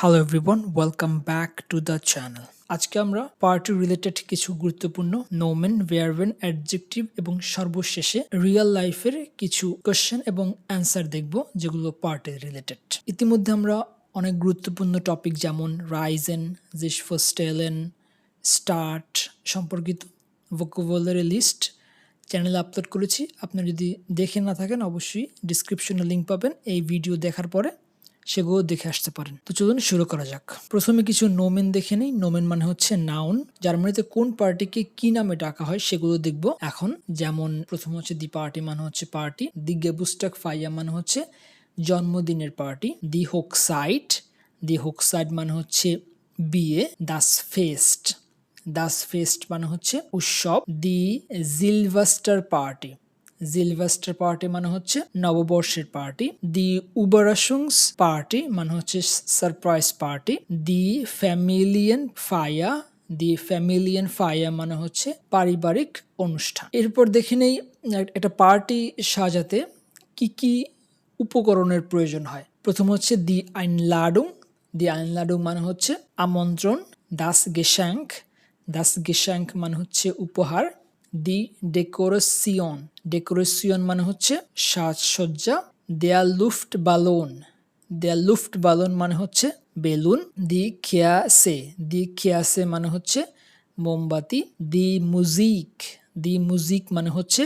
Hello everyone, welcome back to the channel. আজকে আমরা party related কিছু গুরুত্বপূর্ণ নোমেন, ভার্বেন, অ্যাডজেক্টিভ এবং সর্বশেষে রিয়েল লাইফের কিছু কোশ্চেন এবং অ্যান্সার দেখব যেগুলো পার্টি রিলেটেড। ইতিমধ্যে আমরা অনেক গুরুত্বপূর্ণ টপিক যেমন রাইজেন, জিসফোস্টেলেন, স্টার্ট সম্পর্কিত ভোকাবুলারি লিস্ট চ্যানেলে আপলোড করেছি। আপনারা যদি দেখে না থাকেন অবশ্যই ডিসক্রিপশনে লিঙ্ক পাবেন, এই ভিডিও দেখার পরে সেগুলো দেখে আসতে পারেন। তো চলুন শুরু করা যাক। প্রথমে কিছু নোমেন দেখে নিই। নোমেন মানে হচ্ছে নাউন, জার্মানিতে কোন পার্টিকে কি নামে ডাকা হয় সেগুলো দেখব এখন। যেমন প্রথম হচ্ছে দি পার্টি মানে হচ্ছে পার্টি, দি গেবুস্টাক ফাইয়া মানে হচ্ছে জন্মদিনের পার্টি, দি হোকসাইড মানে হচ্ছে বিয়ে, দাস ফেস্ট মানে হচ্ছে উৎসব, দি জিলভাস্টার পার্টি মানে হচ্ছে নববর্ষের পার্টি, দি উবারাশুংস পার্টি মানে হচ্ছে সারপ্রাইজ পার্টি, দি ফ্যামিলিয়ান ফায়া মানে হচ্ছে পারিবারিক অনুষ্ঠান। এরপর দেখে নেই একটা পার্টি সাজাতে কি কি উপকরণের প্রয়োজন হয়। প্রথম হচ্ছে দি আইনলাডুং মানে হচ্ছে আমন্ত্রণ, দাস গেশাঙ্ক মানে হচ্ছে উপহার, দি ডেকোরেশন মানে হচ্ছে সাজসজ্জা, দেয়ার লুফট বালন মানে হচ্ছে বেলুন, দি খেয়াসে মানে হচ্ছে মোমবাতি, দি মুজিক মানে হচ্ছে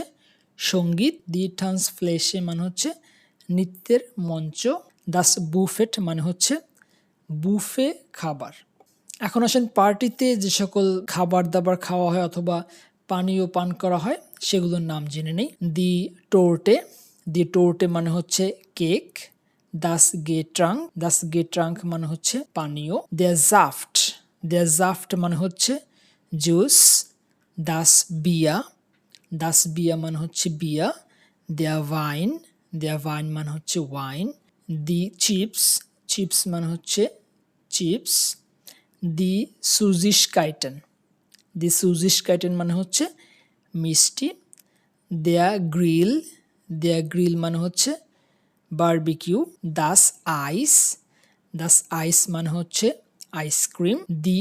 সঙ্গীত, দি ট্রান্সফ্লেশে মানে হচ্ছে নৃত্যের মঞ্চ, দাস বুফেট মানে হচ্ছে বুফে খাবার। এখন আসেন পার্টিতে যে সকল খাবার দাবার খাওয়া হয় অথবা পানীয় পান করা হয় সেগুলোর নাম জেনে নেই। দি টোর্টে মানে হচ্ছে কেক, দাস গেট্রাঙ্ক মানে হচ্ছে পানীয়, দেয়ার জাফট মানে হচ্ছে জুস, দাস বিয়া মানে হচ্ছে বিয়া, দেয়ার ভাইন মানে হচ্ছে ওয়াইন, দি চিপস মানে হচ্ছে চিপস, দি সুজিশকাইটেন মানে হচ্ছে মিষ্টি, দেয়া গ্রিল মানে হচ্ছে বারবিকিউ, দাস আইস মানে হচ্ছে আইসক্রিম, দি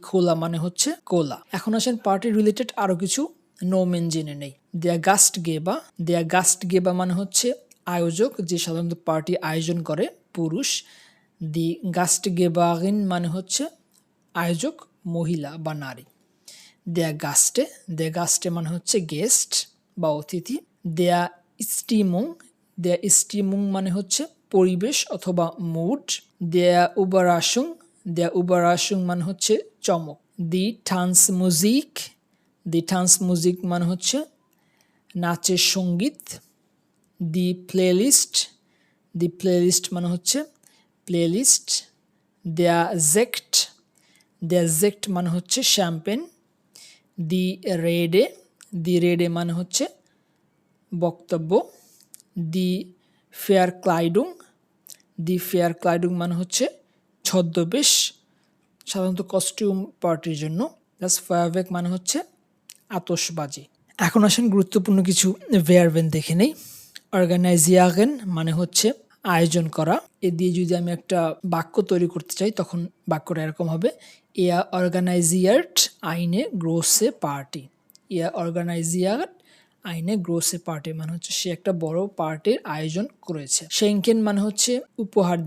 খোলা মানে হচ্ছে কোলা। এখন আসেন পার্টি রিলেটেড আরো কিছু নোমেন জেনে নেই। দেয়া গাস্ট গেবা মানে হচ্ছে আয়োজক, যে সাধারণত পার্টি আয়োজন করে, পুরুষ। দি গাস্ট গেবারিন মানে হচ্ছে আয়োজক, মহিলা বা নারী। দেয়া গাস্টে মানে হচ্ছে গেস্ট বা অতিথি। দেয়া স্টিমুং মানে হচ্ছে পরিবেশ অথবা মুড। দেয়া উবারাশুং মানে হচ্ছে চমক। দি টান্স মুজিক মানে হচ্ছে নাচের সঙ্গীত। দি প্লেলিস্ট মানে হচ্ছে প্লেলিস্ট। দেয়া জেক্ট মানে হচ্ছে শ্যাম্পেন। দি রেডে মানে হচ্ছে বক্তব্য। দি ফেয়ার ক্লাইডুং মানে হচ্ছে ছদ্মবেশ, সাধারণত কস্টিউম পার্টির জন্য। প্লাস ফায়ারওয়ার্ক মানে হচ্ছে আতশবাজি। এখন আসেন গুরুত্বপূর্ণ কিছু ভার্বেন দেখে নেই। অর্গানাইজিয়াগেন মানে হচ্ছে আয়োজন করা। এ দিয়ে যদি আমি একটা বাক্য তৈরি করতে চাই তখন বাক্যটা এরকম হবে: Er organisiert eine große Party। মানে হচ্ছে সে একটা বড় পার্টির আয়োজন করেছে। শেনকেন মানে হচ্ছে উপহার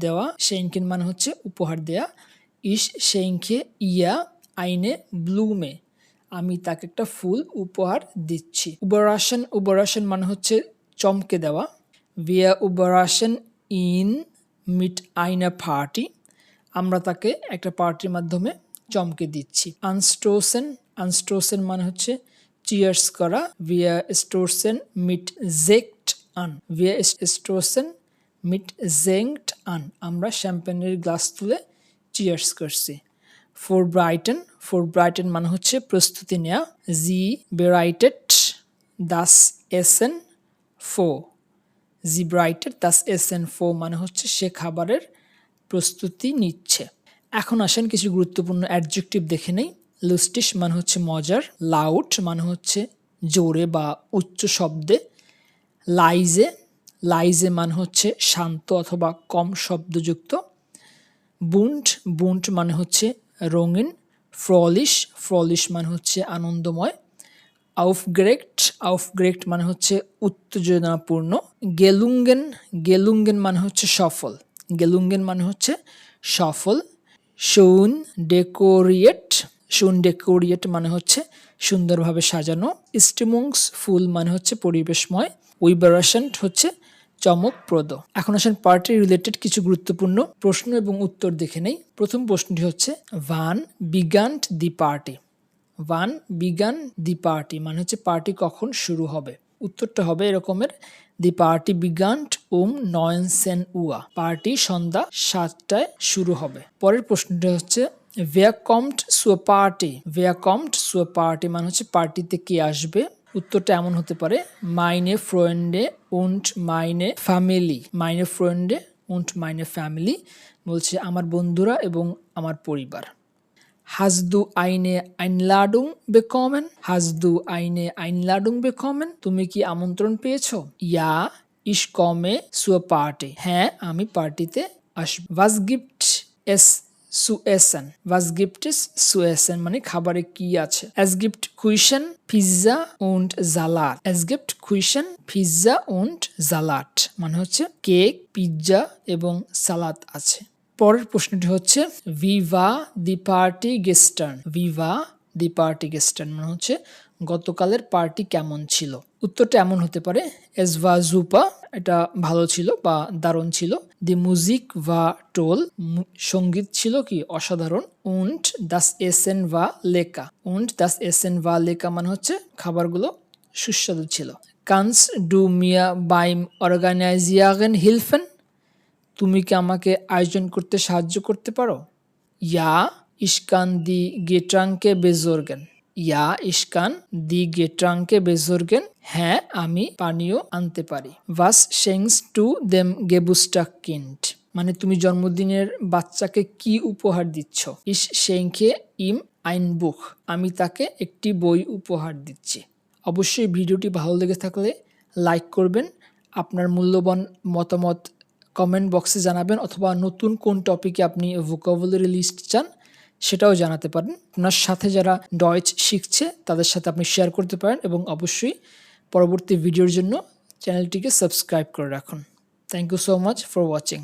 দেয়া। শেনকে ইয়া আইনে ব্লুমে, আমি তাকে একটা ফুল উপহার দিচ্ছি। উবরাশন মানে হচ্ছে চমকে দেওয়া। Wir überraschen ihn mit einer Party, আমরা তাকে একটা পার্টির মাধ্যমে চমকে দিচ্ছি। আনস্টোসেন মানে হচ্ছে চিয়ার্স করা। Wir stoßen mit Sekt an, আমরা শ্যাম্পেনের গ্লাস তুলে চিয়ার্স করছি। Vorbereiten মানে হচ্ছে প্রস্তুতি নেওয়া। Sie bereitet das Essen vor মানে হচ্ছে সে খাবারের প্রস্তুতি নিচ্ছে। এখন আসেন কিছু গুরুত্বপূর্ণ অ্যাডজেক্টিভ দেখে নেই। লুস্টিশ মানে হচ্ছে মজার। লাউড মানে হচ্ছে জোরে বা উচ্চ শব্দে। লাইজে মানে হচ্ছে শান্ত অথবা কম শব্দযুক্ত। বুন্ট বুন্ট মানে হচ্ছে রঙিন। ফ্রলিশ ফ্রলিশ মানে হচ্ছে আনন্দময়। আউফগ্রেক্ট আউফগ্রেক্ট মানে হচ্ছে উত্তেজনাপূর্ণ। গেলুঙ্গেন গেলুঙ্গেন মানে হচ্ছে সফল। গেলুঙ্গেন মানে হচ্ছে সফল। শৌন ডেকোরিয়েট শৌন ডেকোরিয়েট মানে হচ্ছে সুন্দরভাবে সাজানো। স্টিমুংস ফুল মানে হচ্ছে পরিবেশময়। উইবারাসেন্ট হচ্ছে চমকপ্রদ। এখন আসেন পার্টি রিলেটেড কিছু গুরুত্বপূর্ণ প্রশ্ন এবং উত্তর দেখে নেই। প্রথম প্রশ্নটি হচ্ছে ভান বিগান্ট দি পার্টি। ভান বিগান দি পার্টি মানে হচ্ছে পার্টি কখন শুরু হবে। উত্তরটা হবে এরকমের, দি পার্টি বিগান্ট 9 পার্টি সন্ধ্যা 7টায় শুরু হবে। পরের প্রশ্নটা হচ্ছে wer kommt zur Party। wer kommt zur Party মানে হচ্ছে পার্টিতে কে আসবে। উত্তরটা এমন হতে পারে meine Freunde und meine Family। meine Freunde und meine Family বলছে আমার বন্ধুরা এবং আমার পরিবার। Hast du eine Einladung bekommen? Hast du eine Einladung bekommen? তুমি কি আমন্ত্রণ পেয়েছো? Ja, ich komme zur Party। হ্যাঁ, আমি পার্টিতে আসব। Was gibt es zu essen? Was gibt es zu essen মানে খাবারে কি আছে। Es gibt Kuchen, Pizza und Salat। Es gibt Kuchen, Pizza und Salat মানে হচ্ছে কেক, পিৎজা এবং সালাদ আছে। পরের প্রশ্নটি হচ্ছে ভিভা দি পার্টি গেস্টার্ন। ভিভা দি পার্টি গেস্টার্ন মানে হচ্ছে গতকালের পার্টি কেমন ছিল। উত্তরটা এমন হতে পারে এস ভা জুপা, এটা ভালো ছিল বা দারুণ ছিল। দি মুজিক ভা টোল, সঙ্গীত ছিল কি অসাধারণ। উন্ড দাস এসেন ভা লেকা, উন্ড দাস এসেন ভা লেকা মানে হচ্ছে খাবারগুলো সুস্বাদু ছিল। কানস ডু মিয়া বাইম অর্গানাইজিয়াগেন হিলফেন, তুমি কি আমাকে আয়োজন করতে সাহায্য করতে পারো। ইয়া ইস্কান দি গেট্রাঙ্কে বেজোরগেন। ইয়া ইস্কান দি গেট্রাঙ্কে বেজোরগেন, হ্যাঁ আমি পানীয় আনতে পারি। ভাস শেংস টু দেম গেবুস্টাক কিন্ড মানে তুমি জন্মদিনের বাচ্চাকে কি উপহার দিচ্ছ। ইস শেংখে ইম আইন বুক, আমি তাকে একটি বই উপহার দিচ্ছি। অবশ্যই ভিডিওটি ভালো লেগে থাকলে লাইক করবেন, আপনার মূল্যবান মতামত কমেন্ট বক্সে জানাবেন, অথবা নতুন কোন টপিকে আপনি ভোকাবুলারি লিস্ট চান সেটাও জানাতে পারেন। আপনার সাথে যারা ডয়েচ শিখছে তাদের সাথে আপনি শেয়ার করতে পারেন, এবং অবশ্যই পরবর্তী ভিডিওর জন্য চ্যানেলটিকে সাবস্ক্রাইব করে রাখুন। Thank you so much for watching.